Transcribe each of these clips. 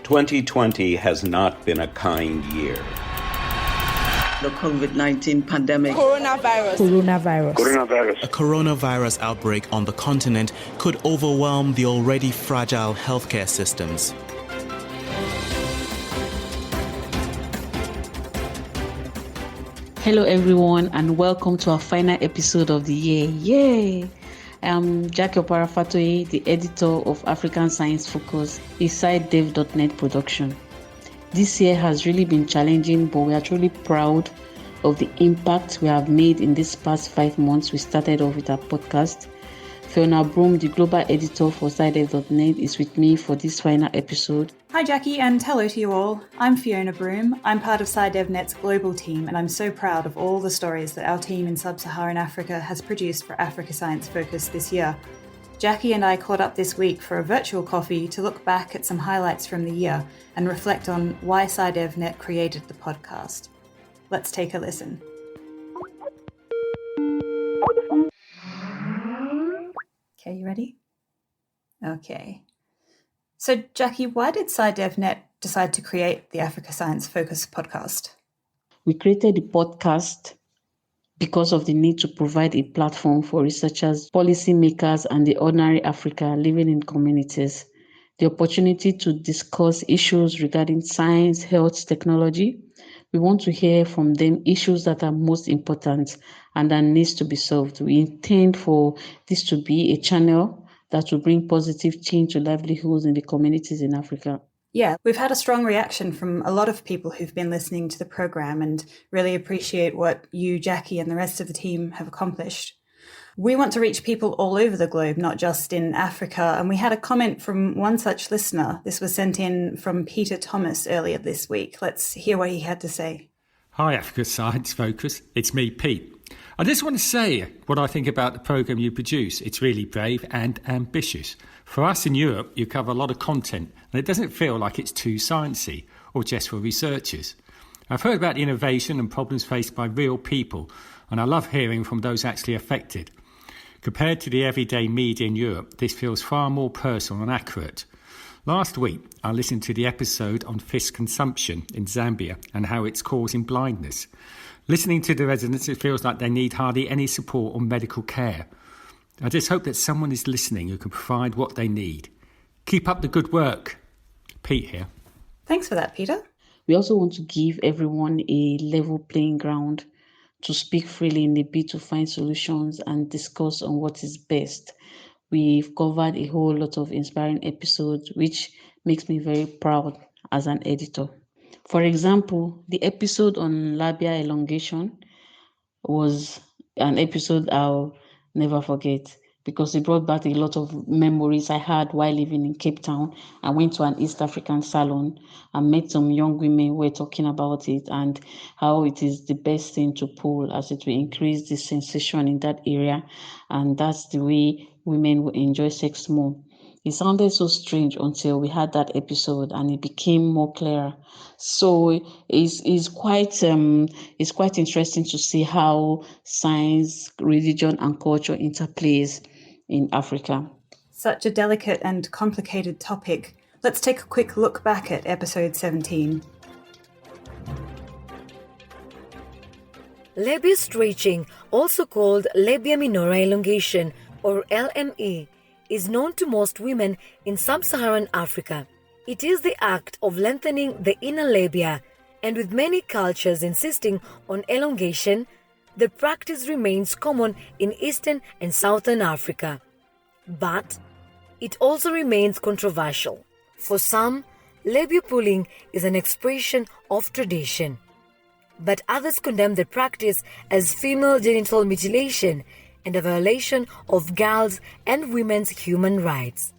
2020 has not been a kind year. The COVID-19 pandemic. Coronavirus. A coronavirus outbreak on the continent could overwhelm the already fragile healthcare systems. Hello everyone and welcome to our final episode of the year. Yay! I'm Jackie Oparafatoye, the editor of African Science Focus, a SciDev.net production. This year has really been challenging, but we are truly proud of the impact we have made in these past 5 months we started off with our podcast. Fiona Broom, the global editor for SciDev.net, is with me for this final episode. Hi Jackie, and hello to you all. I'm Fiona Broom. I'm part of SciDev.net's global team, and I'm so proud of all the stories that our team in Sub-Saharan Africa has produced for Africa Science Focus this year. Jackie and I caught up this week for a virtual coffee to look back at some highlights from the year and reflect on why SciDev.net created the podcast. Let's take a listen. Okay, you ready? Okay. So, Jackie, why did SciDev.net decide to create the Africa Science Focus podcast? We created the podcast because of the need to provide a platform for researchers, policymakers, and the ordinary Africa living in communities. The opportunity to discuss issues regarding science, health, technology. We want to hear from them issues that are most important and that needs to be solved. We intend for this to be a channel that will bring positive change to livelihoods in the communities in Africa. Yeah, we've had a strong reaction from a lot of people who've been listening to the program and really appreciate what you, Jackie, and the rest of the team have accomplished. We want to reach people all over the globe, not just in Africa. And we had a comment from one such listener. This was sent in from Peter Thomas earlier this week. Let's hear what he had to say. Hi, Africa Science Focus. It's me, Pete. I just want to say what I think about the programme you produce. It's really brave and ambitious. For us in Europe, you cover a lot of content, and it doesn't feel like it's too sciencey or just for researchers. I've heard about innovation and problems faced by real people, and I love hearing from those actually affected. Compared to the everyday media in Europe, this feels far more personal and accurate. Last week, I listened to the episode on fish consumption in Zambia and how it's causing blindness. Listening to the residents, it feels like they need hardly any support or medical care. I just hope that someone is listening who can provide what they need. Keep up the good work. Pete here. Thanks for that, Peter. We also want to give everyone a level playing ground to speak freely in the bid to find solutions and discuss on what is best. We've covered a whole lot of inspiring episodes, which makes me very proud as an editor. For example, the episode on labia elongation was an episode I'll never forget because it brought back a lot of memories I had while living in Cape Town. I went to an East African salon and met some young women who were talking about it and how it is the best thing to pull as it will increase the sensation in that area. And that's the way women will enjoy sex more. It sounded so strange until we had that episode and it became more clearer. So it's quite interesting to see how science, religion, and culture interplays in Africa. Such a delicate and complicated topic. Let's take a quick look back at episode 17. Labia stretching, also called labia minora elongation or LME, is known to most women in sub-Saharan Africa. It is the act of lengthening the inner labia, and with many cultures insisting on elongation, the practice remains common in Eastern and Southern Africa. But it also remains controversial. For some, labia pulling is an expression of tradition, but others condemn the practice as female genital mutilation and a violation of girls' and women's human rights.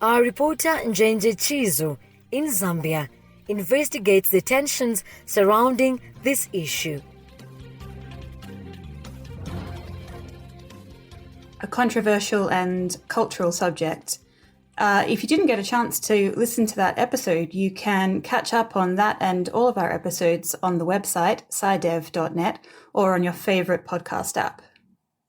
Our reporter Njenje Chizo in Zambia investigates the tensions surrounding this issue. A controversial and cultural subject. If you didn't get a chance to listen to that episode, you can catch up on that and all of our episodes on the website, scidev.net, or on your favourite podcast app.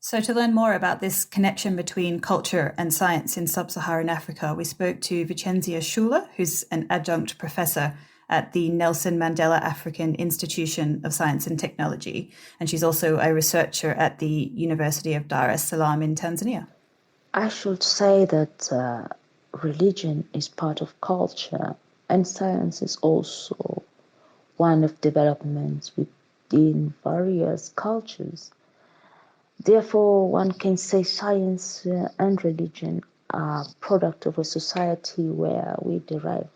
So to learn more about this connection between culture and science in sub-Saharan Africa, we spoke to Vicenzia Schuler, who's an adjunct professor at the Nelson Mandela African Institution of Science and Technology, and she's also a researcher at the University of Dar es Salaam in Tanzania. I should say that religion is part of culture, and science is also one of developments within various cultures. Therefore, one can say science and religion are a product of a society where we derive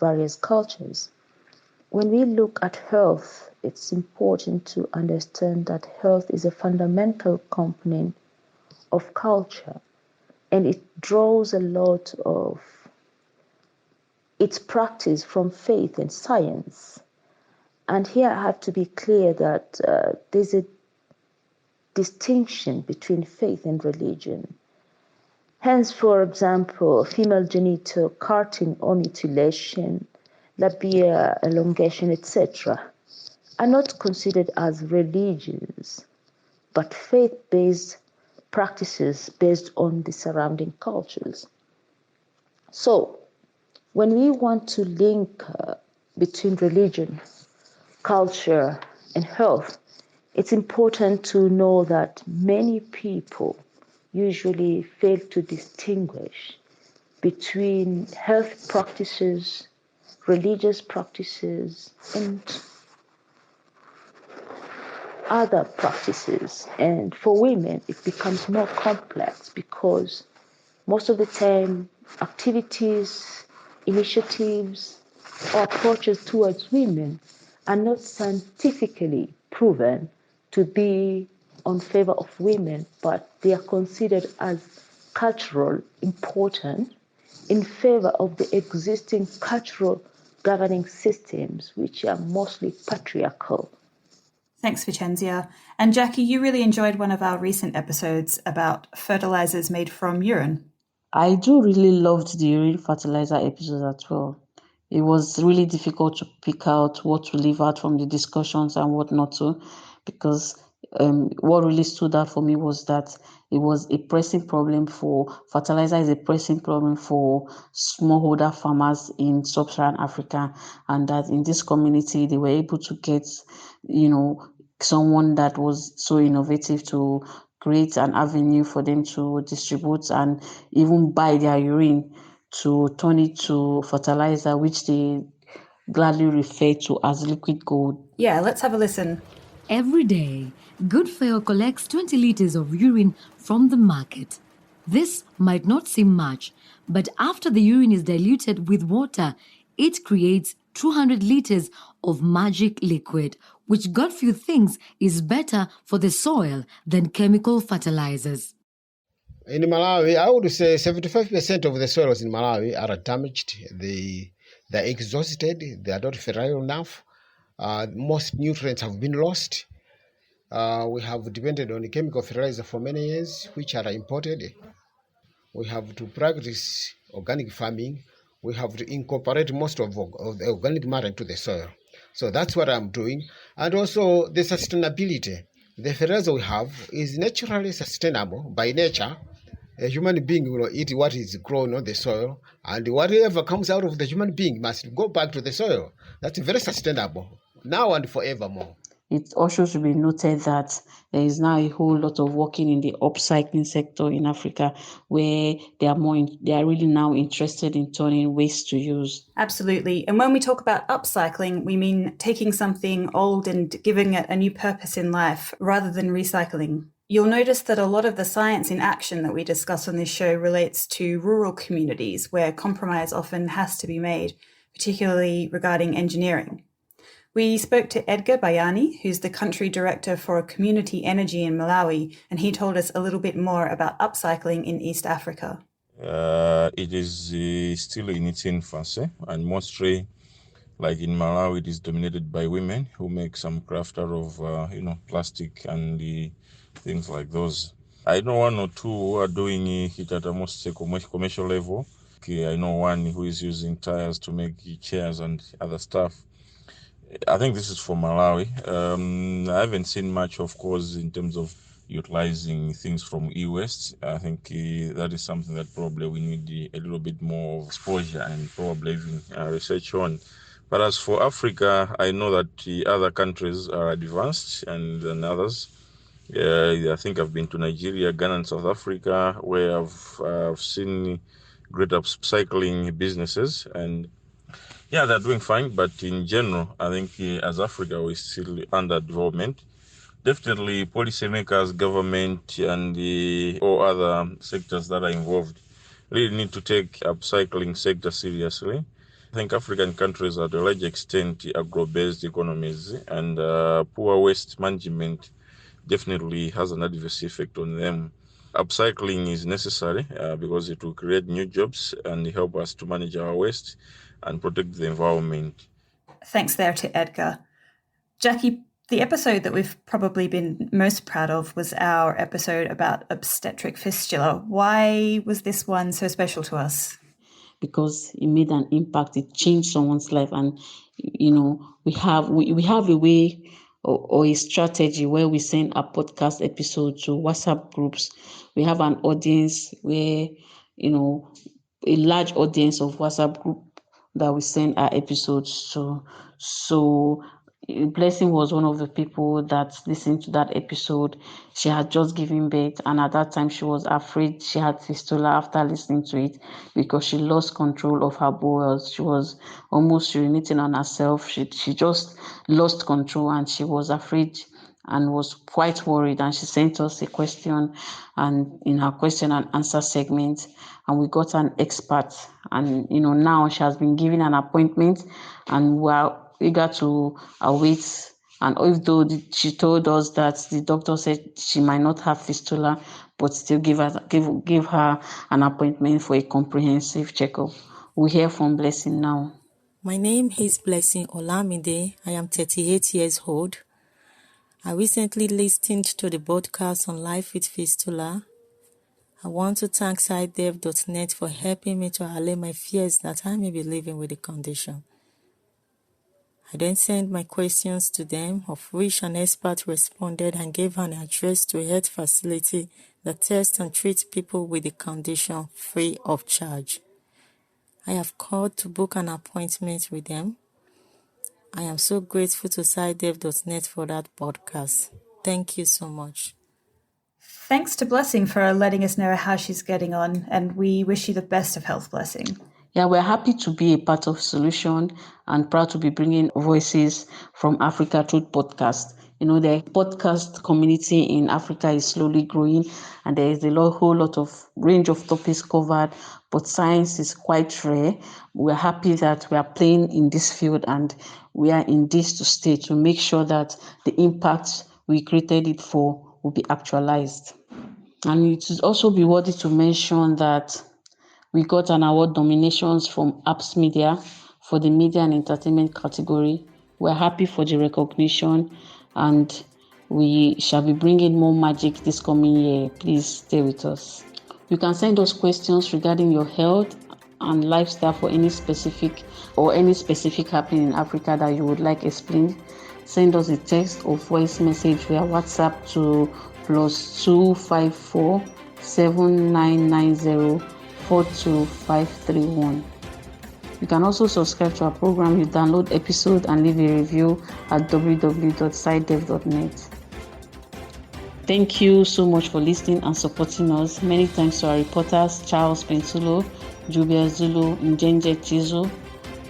various cultures. When we look at health, it's important to understand that health is a fundamental component of culture, and it draws a lot of its practice from faith and science. And here I have to be clear that there's a distinction between faith and religion. Hence, for example, female genital cutting or mutilation, labia elongation, etc., are not considered as religious, but faith-based practices based on the surrounding cultures. So, when we want to link between religion, culture, and health, it's important to know that many people usually fail to distinguish between health practices, religious practices, and other practices. And for women, it becomes more complex because most of the time, activities, initiatives, or approaches towards women are not scientifically proven to be on favor of women, but they are considered as cultural important in favor of the existing cultural governing systems, which are mostly patriarchal. Thanks, Vicenzia. And Jackie, you really enjoyed one of our recent episodes about fertilizers made from urine. I do really loved the urine fertilizer episode as well. It was really difficult to pick out what to leave out from the discussions and what not to, because what really stood out for me was that it was a pressing problem for fertilizer is a pressing problem for smallholder farmers in sub-Saharan Africa, and that in this community they were able to get, someone that was so innovative to create an avenue for them to distribute and even buy their urine to turn it to fertilizer, which they gladly refer to as liquid gold. Yeah, let's have a listen. Every day, Goodfair collects 20 liters of urine from the market. This might not seem much, but after the urine is diluted with water, it creates 200 liters of magic liquid, which Godfew thinks is better for the soil than chemical fertilizers. In Malawi, I would say 75% of the soils in Malawi are damaged. They're exhausted. They are not fertile enough. Most nutrients have been lost. We have depended on the chemical fertilizer for many years, which are imported. We have to practice organic farming. We have to incorporate most of the organic matter into the soil. So that's what I'm doing. And also the sustainability. The fertilizer we have is naturally sustainable by nature. A human being will eat what is grown on the soil, and whatever comes out of the human being must go back to the soil. That's very sustainable, now and forevermore. It also should be noted that there is now a whole lot of working in the upcycling sector in Africa, where they are really now interested in turning waste to use. Absolutely. And when we talk about upcycling, we mean taking something old and giving it a new purpose in life rather than recycling. You'll notice that a lot of the science in action that we discuss on this show relates to rural communities where compromise often has to be made, particularly regarding engineering. We spoke to Edgar Bayani, who's the country director for community energy in Malawi, and he told us a little bit more about upcycling in East Africa. It is still in its infancy, and mostly, like in Malawi, it is dominated by women who make some craft out of, plastic and things like those. I know one or two who are doing it at a most commercial level. Okay, I know one who is using tires to make chairs and other stuff. I think this is for Malawi. I haven't seen much, of course, in terms of utilizing things from e-waste. I think that is something that probably we need a little bit more of exposure and probably even research on. But as for Africa, I know that the other countries are advanced than others. I think I've been to Nigeria, Ghana, and South Africa, where I've seen great upcycling businesses, and yeah, they're doing fine. But in general, I think as Africa, we're still under development. Definitely, policymakers, government, and all other sectors that are involved really need to take upcycling sector seriously. I think African countries are to a large extent agro-based economies, and poor waste management definitely has an adverse effect on them. Upcycling is necessary because it will create new jobs and help us to manage our waste and protect the environment. Thanks there to Edgar. Jackie, the episode that we've probably been most proud of was our episode about obstetric fistula. Why was this one so special to us? Because it made an impact, it changed someone's life, and we have a way or a strategy where we send a podcast episode to WhatsApp groups. We have an audience where a large audience of WhatsApp group that we send our episodes to. So Blessing was one of the people that listened to that episode. She had just given birth, and at that time she was afraid she had fistula after listening to it because she lost control of her bowels. She was almost urinating on herself. She just lost control, and she was afraid and was quite worried, and she sent us a question, and in her question and answer segment, and we got an expert, and now she has been given an appointment, and we are eager to await. And although she told us that the doctor said she might not have fistula, but still give her an appointment for a comprehensive checkup. We hear from Blessing now. My name is Blessing Olamide. I am 38 years old. I recently listened to the podcast on Life with Fistula. I want to thank SciDev.net for helping me to allay my fears that I may be living with the condition. I then sent my questions to them, of which an expert responded and gave an address to a health facility that tests and treats people with the condition free of charge. I have called to book an appointment with them. I am so grateful to SciDev.net for that podcast. Thank you so much. Thanks to Blessing for letting us know how she's getting on, and we wish you the best of health, Blessing. Yeah, we're happy to be a part of solution and proud to be bringing voices from Africa Truth Podcast. The podcast community in Africa is slowly growing, and there is a whole lot of range of topics covered, but science is quite rare. We're happy that we are playing in this field, and we are in this to stay, to make sure that the impact we created it for will be actualized. And it should also be worthy to mention that we got an award nominations from Apps Media for the media and entertainment category. We're happy for the recognition, and we shall be bringing more magic this coming year. Please stay with us. You can send us questions regarding your health and lifestyle for any specific happening in Africa that you would like explained. Send us a text or voice message via WhatsApp to +254 7990 42531. You can also subscribe to our program. You download episode and leave a review at www.scidev.net. Thank you so much for listening and supporting us. Many thanks to our reporters, Charles Pensulo, Jubia Zulu, Njenje Chizo,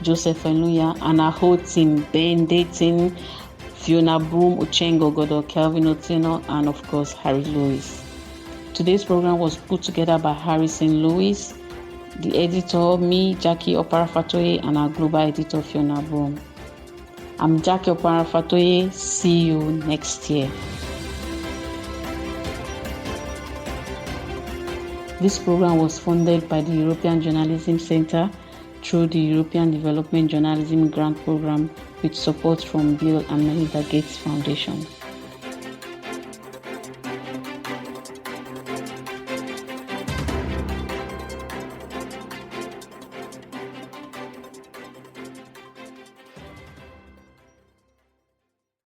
Joseph Eluya, and our whole team, Ben Dayton, Fiona Broom, Uchengo Godo, Kelvin Otino, and of course, Harry Lewis. Today's program was put together by Harrison Lewis, the editor, me, Jackie Oparafatoye, and our global editor, Fiona Broom. I'm Jackie Oparafatoye. See you next year. This program was funded by the European Journalism Center through the European Development Journalism Grant Program with support from Bill and Melinda Gates Foundation.